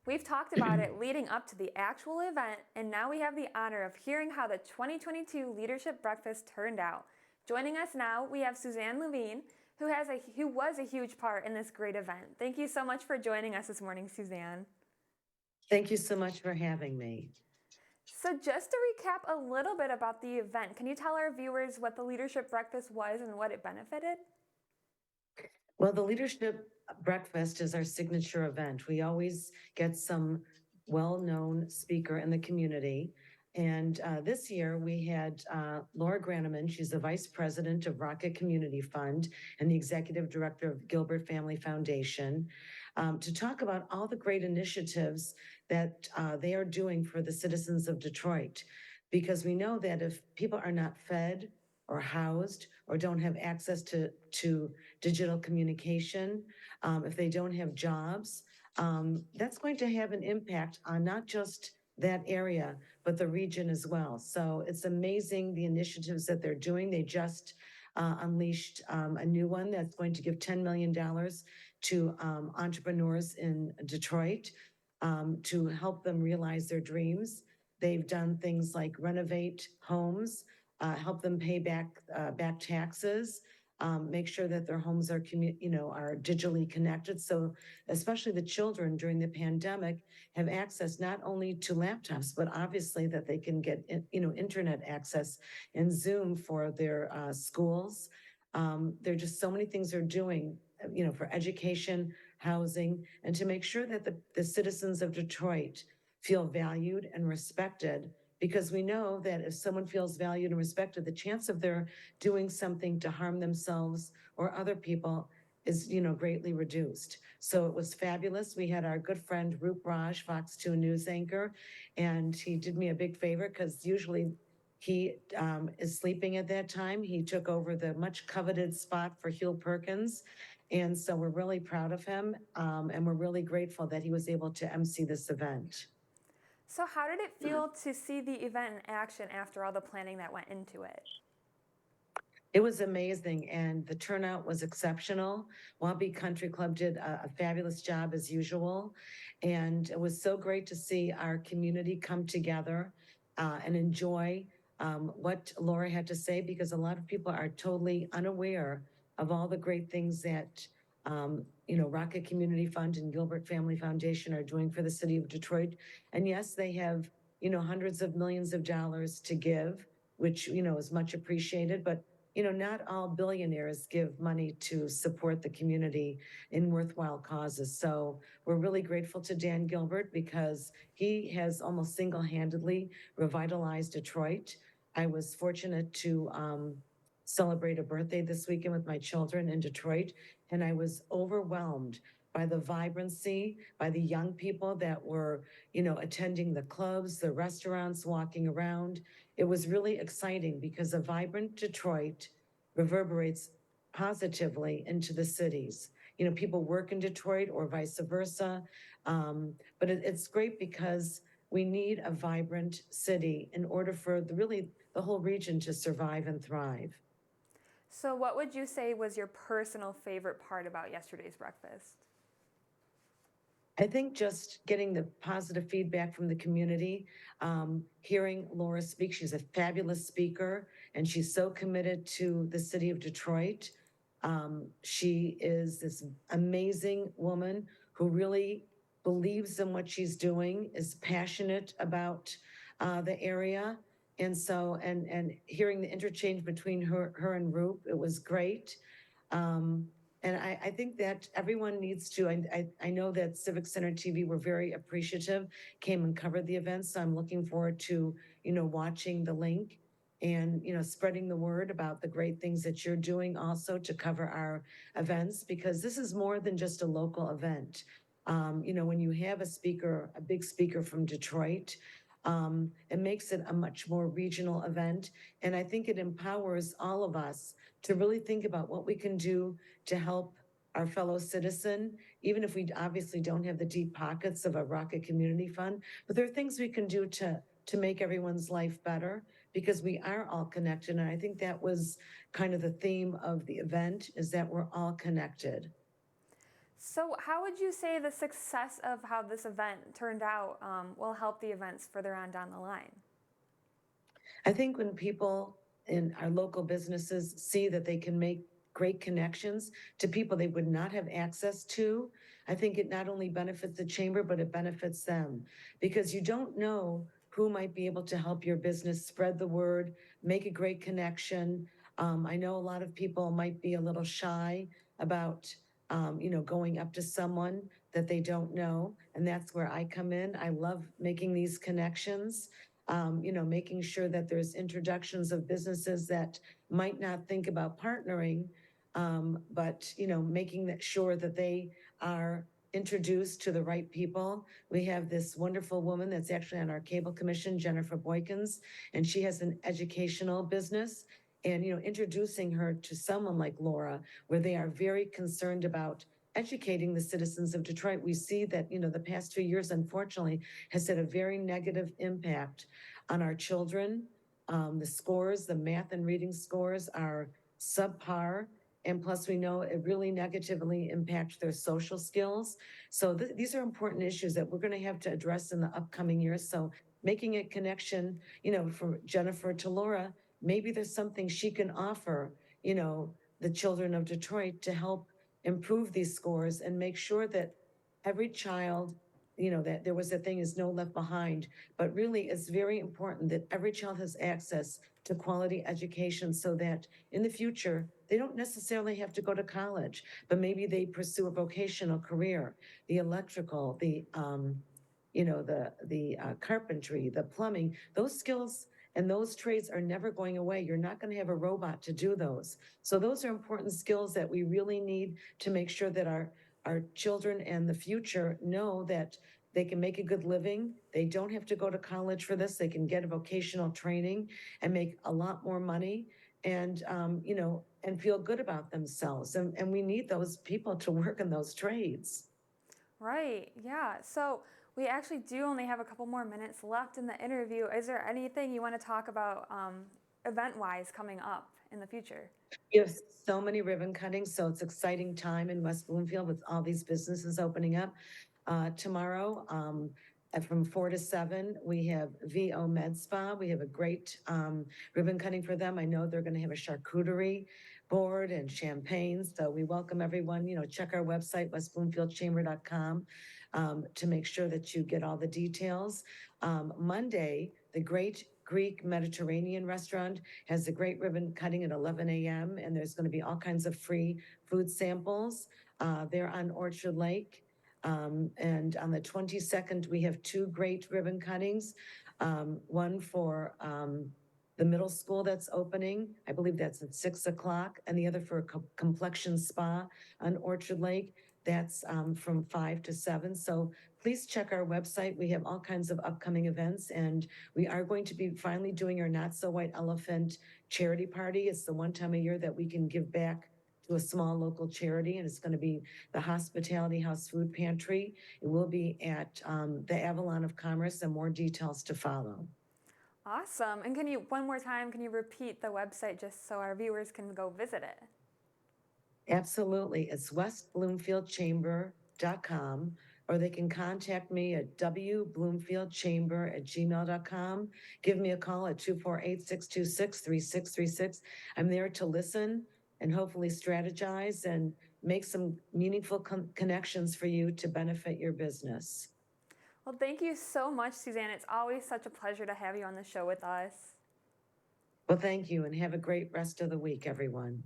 We've talked about it leading up to the actual event, and now we have the honor of hearing how the 2022 Leadership Breakfast turned out. Joining us now, we have Suzanne Levine, who was a huge part in this great event. Thank you so much for joining us this morning, Suzanne. Thank you so much for having me. So just to recap a little bit about the event, can you tell our viewers what the Leadership Breakfast was and what it benefited? Well, the Leadership Breakfast is our signature event. We always get some well-known speaker in the community. And this year we had Laura Graneman. She's the Vice President of Rocket Community Fund and the Executive Director of Gilbert Family Foundation, to talk about all the great initiatives that they are doing for the citizens of Detroit. Because we know that if people are not fed or housed or don't have access to digital communication, if they don't have jobs, that's going to have an impact on not just that area, but the region as well. So it's amazing the initiatives that they're doing. They just unleashed a new one that's going to give $10 million to entrepreneurs in Detroit to help them realize their dreams. They've done things like renovate homes, help them pay back taxes, make sure that their homes are are digitally connected. So especially the children during the pandemic have access not only to laptops, but obviously that they can get internet access and Zoom for their schools. There are just so many things they're doing, for education, housing, and to make sure that the citizens of Detroit feel valued and respected, because we know that if someone feels valued and respected, the chance of their doing something to harm themselves or other people is, greatly reduced. So it was fabulous. We had our good friend Roop Raj, Fox 2 news anchor, and he did me a big favor because usually he is sleeping at that time. He took over the much coveted spot for Hugh Perkins. And so we're really proud of him, and we're really grateful that he was able to MC this event. So how did it feel to see the event in action after all the planning that went into it? It was amazing, and the turnout was exceptional. Wabi Country Club did a fabulous job as usual, and it was so great to see our community come together and enjoy what Laura had to say, because a lot of people are totally unaware of all the great things that Rocket Community Fund and Gilbert Family Foundation are doing for the city of Detroit. And yes, they have hundreds of millions of dollars to give, which is much appreciated, but not all billionaires give money to support the community in worthwhile causes. So we're really grateful to Dan Gilbert because he has almost single-handedly revitalized Detroit. I was fortunate to celebrate a birthday this weekend with my children in Detroit, and I was overwhelmed by the vibrancy, by the young people that were, attending the clubs, the restaurants, walking around. It was really exciting because a vibrant Detroit reverberates positively into the cities. People work in Detroit or vice versa. But it's great because we need a vibrant city in order for the whole region to survive and thrive. So what would you say was your personal favorite part about yesterday's breakfast? I think just getting the positive feedback from the community, hearing Laura speak. She's a fabulous speaker, and she's so committed to the city of Detroit. She is this amazing woman who really believes in what she's doing, is passionate about the area. And so, and hearing the interchange between her and Roop, it was great. And I think that everyone needs to, I know that Civic Center TV were very appreciative, came and covered the event. So I'm looking forward to, watching the link and, spreading the word about the great things that you're doing also to cover our events, because this is more than just a local event. When you have a big speaker from Detroit, it makes it a much more regional event. And I think it empowers all of us to really think about what we can do to help our fellow citizen, even if we obviously don't have the deep pockets of a Rocket Community Fund. But there are things we can do to make everyone's life better, because we are all connected. And I think that was kind of the theme of the event, is that we're all connected. So, how would you say the success of how this event turned out will help the events further on down the line? I think when people in our local businesses see that they can make great connections to people they would not have access to, I think it not only benefits the chamber, but it benefits them because you don't know who might be able to help your business spread the word, make a great connection. I know a lot of people might be a little shy about, going up to someone that they don't know, and that's where I come in. I love making these connections, making sure that there's introductions of businesses that might not think about partnering, but making that sure that they are introduced to the right people. We have this wonderful woman that's actually on our cable commission, Jennifer Boykins, and she has an educational business. And introducing her to someone like Laura, where they are very concerned about educating the citizens of Detroit. We see that the past 2 years, unfortunately, has had a very negative impact on our children. The scores, the math and reading scores are subpar. And plus, we know it really negatively impacts their social skills. So these are important issues that we're going to have to address in the upcoming years. So making a connection, from Jennifer to Laura, maybe there's something she can offer, the children of Detroit to help improve these scores and make sure that every child, that there was a thing is no left behind, but really it's very important that every child has access to quality education so that in the future, they don't necessarily have to go to college, but maybe they pursue a vocational career, the electrical, the carpentry, the plumbing, those skills and those trades are never going away. You're not going to have a robot to do those. So those are important skills that we really need to make sure that our children and the future know that they can make a good living. They don't have to go to college for this. They can get a vocational training and make a lot more money and, and feel good about themselves. And we need those people to work in those trades. Right, yeah. So, we actually do only have a couple more minutes left in the interview. Is there anything you want to talk about event wise coming up in the future? We have so many ribbon cuttings, so it's exciting time in West Bloomfield with all these businesses opening up. Tomorrow, from 4 to 7, we have VO Med Spa. We have a great ribbon cutting for them. I know they're going to have a charcuterie board and champagne. So we welcome everyone. Check our website, westbloomfieldchamber.com, to make sure that you get all the details. Monday, the Great Greek Mediterranean Restaurant has a great ribbon cutting at 11 a.m. And there's going to be all kinds of free food samples. They're on Orchard Lake. And on the 22nd, we have 2 great ribbon cuttings. One for the middle school that's opening. I believe that's at 6 o'clock, and the other for a complexion spa on Orchard Lake. That's from 5 to 7. So please check our website. We have all kinds of upcoming events, and we are going to be finally doing our Not So White Elephant charity party. It's the one time a year that we can give back to a small local charity, and it's going to be the Hospitality House Food Pantry. It will be at the Avalon of Commerce, and more details to follow. Awesome. And one more time, can you repeat the website just so our viewers can go visit it? Absolutely. It's westbloomfieldchamber.com, or they can contact me at wbloomfieldchamber@gmail.com. Give me a call at 248-626-3636. I'm there to listen and hopefully strategize and make some meaningful connections for you to benefit your business. Well, thank you so much, Suzanne. It's always such a pleasure to have you on the show with us. Well, thank you and have a great rest of the week, everyone.